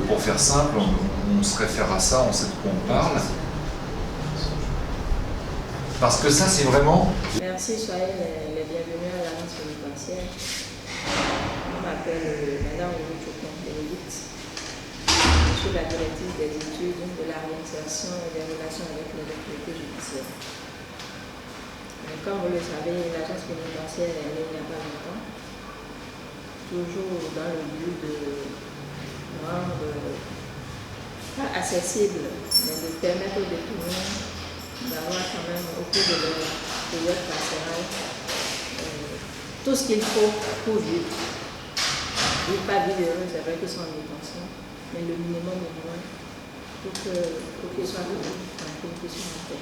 pour faire simple, on se réfère à ça, on sait de quoi on parle. Parce que ça, c'est vraiment... Merci, soyez les bienvenus à l'agence pénitentiaire. Je m'appelle Madame Ourouchoukon Bénédicte. Je suis la directrice des études de la réinsertion et des relations avec les autorités judiciaires. Comme vous le savez, l'agence pénitentiaire est née il n'y a pas longtemps, toujours dans le but de rendre pas accessible, mais de permettre aux détenus d'avoir quand même au cours de leur période carcérale tout ce qu'il faut pour vivre. Vivre pas vivre heureux, c'est vrai qu'ils sont en détention, mais le minimum au moins pour qu'ils soient tranquilles, qu'ils soient en paix.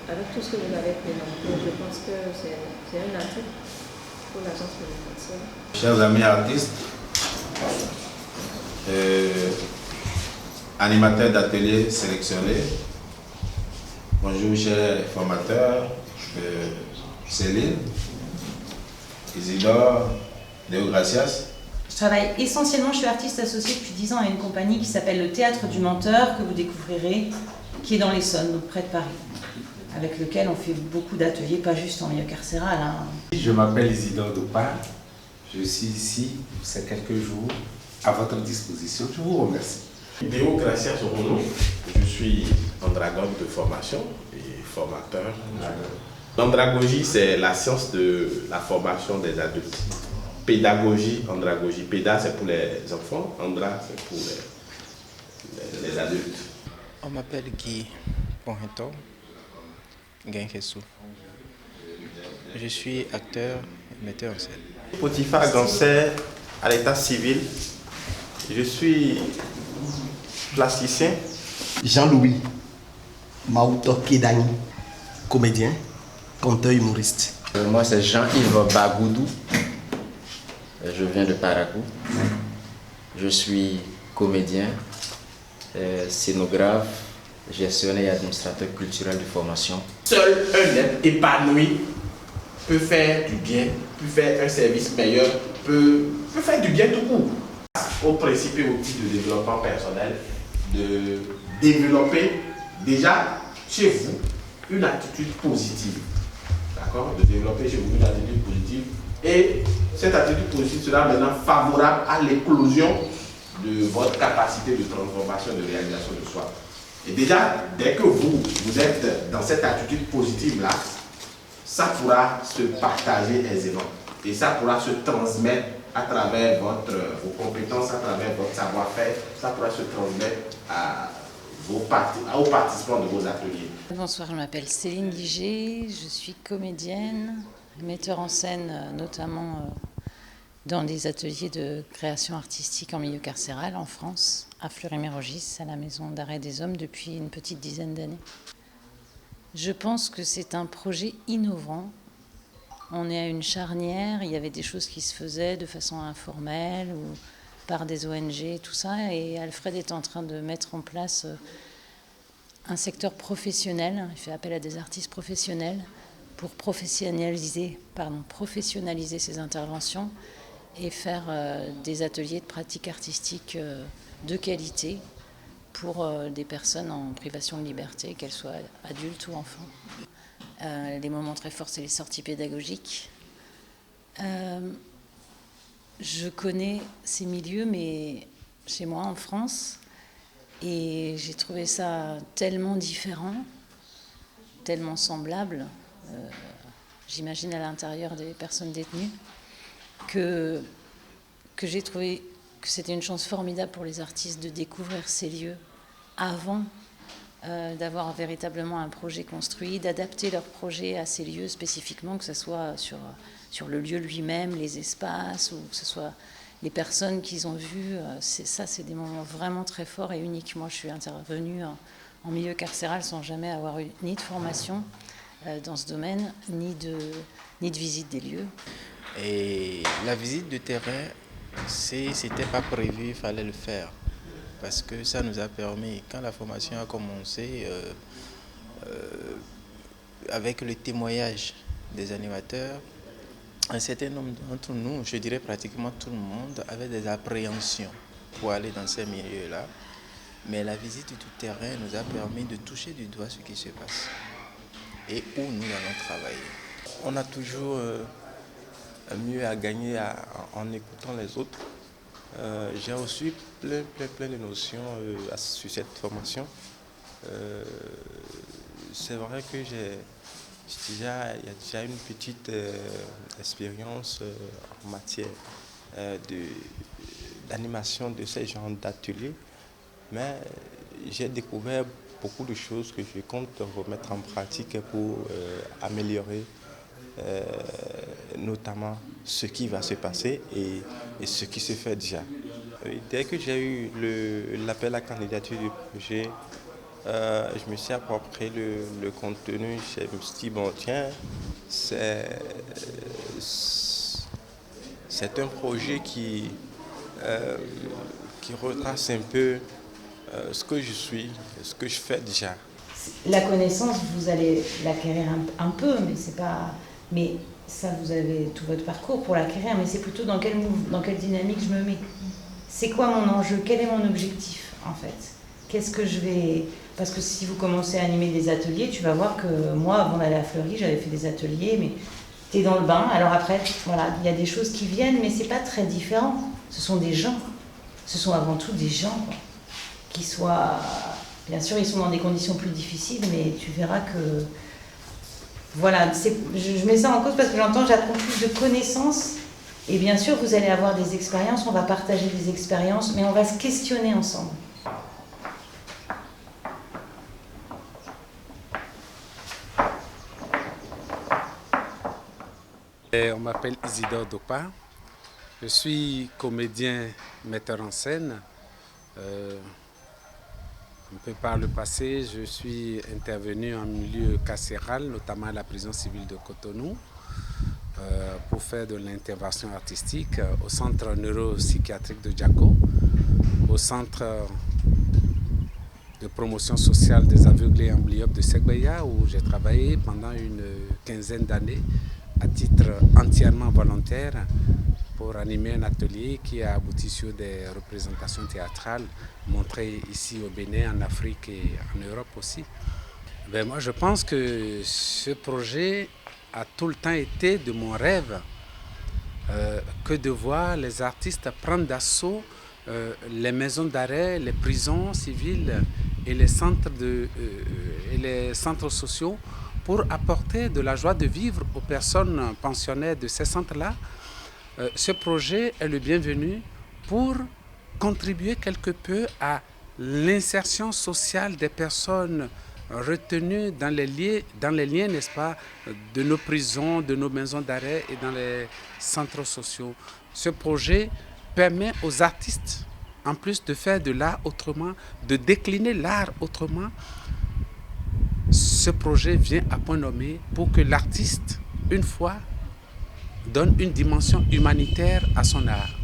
Avec tout ce que vous avez présenté, je pense que c'est un atout pour l'agence pénitentiaire. Chers amis artistes, animateurs d'ateliers sélectionnés, bonjour chers formateurs, Céline, Isidore, Deo Gracias. Je travaille essentiellement, je suis artiste associée depuis 10 ans à une compagnie qui s'appelle le Théâtre du Menteur, que vous découvrirez, qui est dans l'Essonne, donc près de Paris, avec lequel on fait beaucoup d'ateliers, pas juste en milieu carcéral. Je m'appelle Isidore Dopin, je suis ici pour ces quelques jours à votre disposition. Je vous remercie. Deo Gracias Rono, je suis andragogue de formation et formateur. L'andragogie, c'est la science de la formation des adultes. Pédagogie, andragogie. Péda, c'est pour les enfants, andra, c'est pour les adultes. On m'appelle Guy Ponheto Genkesu. Je suis acteur et metteur en scène. Potiphar Gansé à l'état civil. Je suis plasticien. Jean-Louis Mauto Kedani, comédien, conteur humoriste. Moi c'est Jean-Yves Bagoudou, je viens de Parakou. Je suis comédien, scénographe, gestionnaire et administrateur culturel de formation. Seul un être épanoui peut faire du bien, peut faire un service meilleur, peut faire du bien tout court. Au principe et au outil de développement personnel, de développer déjà chez vous une attitude positive. D'accord? De développer chez vous une attitude positive. Et cette attitude positive sera maintenant favorable à l'éclosion de votre capacité de transformation, de réalisation de soi. Et déjà, dès que vous êtes dans cette attitude positive-là, ça pourra se partager aisément. Et ça pourra se transmettre à travers vos compétences, à travers votre savoir-faire, ça pourra se transmettre aux participants de vos ateliers. Bonsoir, je m'appelle Céline Liger, je suis comédienne, metteur en scène notamment dans des ateliers de création artistique en milieu carcéral en France, à Fleury-Mérogis, à la Maison d'arrêt des hommes depuis une petite dizaine d'années. Je pense que c'est un projet innovant. On est à une charnière, il y avait des choses qui se faisaient de façon informelle ou par des ONG et tout ça, et Alfred est en train de mettre en place un secteur professionnel, il fait appel à des artistes professionnels pour professionnaliser ces interventions et faire des ateliers de pratique artistique de qualité pour des personnes en privation de liberté, qu'elles soient adultes ou enfants. Les moments très forts, c'est les sorties pédagogiques. Je connais ces milieux, mais chez moi en France, et j'ai trouvé ça tellement différent, tellement semblable, j'imagine à l'intérieur des personnes détenues, que j'ai trouvé que c'était une chance formidable pour les artistes de découvrir ces lieux avant d'avoir véritablement un projet construit, d'adapter leur projet à ces lieux spécifiquement, que ce soit sur le lieu lui-même, les espaces, ou que ce soit les personnes qu'ils ont vues. C'est des moments vraiment très forts et uniques. Moi, je suis intervenue en milieu carcéral sans jamais avoir eu ni de formation dans ce domaine, ni de visite des lieux. Et la visite de terrain, c'était pas prévu, il fallait le faire. Parce que ça nous a permis, quand la formation a commencé, avec le témoignage des animateurs, un certain nombre d'entre nous, je dirais pratiquement tout le monde, avait des appréhensions pour aller dans ces milieux-là. Mais la visite du terrain nous a permis de toucher du doigt ce qui se passe et où nous allons travailler. On a toujours mieux à gagner en écoutant les autres. J'ai reçu plein de notions sur cette formation. C'est vrai que il y a déjà une petite expérience en matière d'animation de ces genres d'ateliers, mais j'ai découvert beaucoup de choses que je compte remettre en pratique pour améliorer notamment ce qui va se passer et ce qui se fait déjà. Dès que j'ai eu l'appel à candidature du projet, je me suis approprié le contenu. Je me suis dit, bon tiens, c'est un projet qui retrace un peu ce que je suis, ce que je fais déjà. La connaissance, vous allez l'acquérir un peu, mais c'est pas... Mais ça, vous avez tout votre parcours pour l'acquérir, mais c'est plutôt dans quelle dynamique je me mets. C'est quoi mon enjeu? Quel est mon objectif, en fait? Qu'est-ce que je vais... Parce que si vous commencez à animer des ateliers, tu vas voir que moi, avant d'aller à Fleury, j'avais fait des ateliers, mais tu es dans le bain. Alors après, voilà, il y a des choses qui viennent, mais c'est pas très différent. Ce sont des gens. Ce sont avant tout des gens, quoi. Qui soient... Bien sûr, ils sont dans des conditions plus difficiles, mais tu verras que... Voilà, je mets ça en cause parce que j'apprends plus de connaissances. Et bien sûr, vous allez avoir des expériences, on va partager des expériences, mais on va se questionner ensemble. On m'appelle Isidore Dopa. Je suis comédien, metteur en scène. Un peu par le passé, je suis intervenu en milieu carcéral, notamment à la prison civile de Cotonou, pour faire de l'intervention artistique au centre neuropsychiatrique de Djako, au centre de promotion sociale des aveuglés amblyopes de Segbeya, où j'ai travaillé pendant une quinzaine d'années à titre entièrement volontaire pour animer un atelier qui a abouti sur des représentations théâtrales montrées ici au Bénin, en Afrique et en Europe aussi. Moi, je pense que ce projet a tout le temps été de mon rêve que de voir les artistes prendre d'assaut les maisons d'arrêt, les prisons civiles et les centres sociaux pour apporter de la joie de vivre aux personnes pensionnaires de ces centres-là. Ce projet est le bienvenu pour contribuer quelque peu à l'insertion sociale des personnes retenues dans les liens, n'est-ce pas, de nos prisons, de nos maisons d'arrêt et dans les centres sociaux. Ce projet permet aux artistes, en plus de faire de l'art autrement, de décliner l'art autrement. Ce projet vient à point nommé pour que l'artiste, une fois, donne une dimension humanitaire à son art.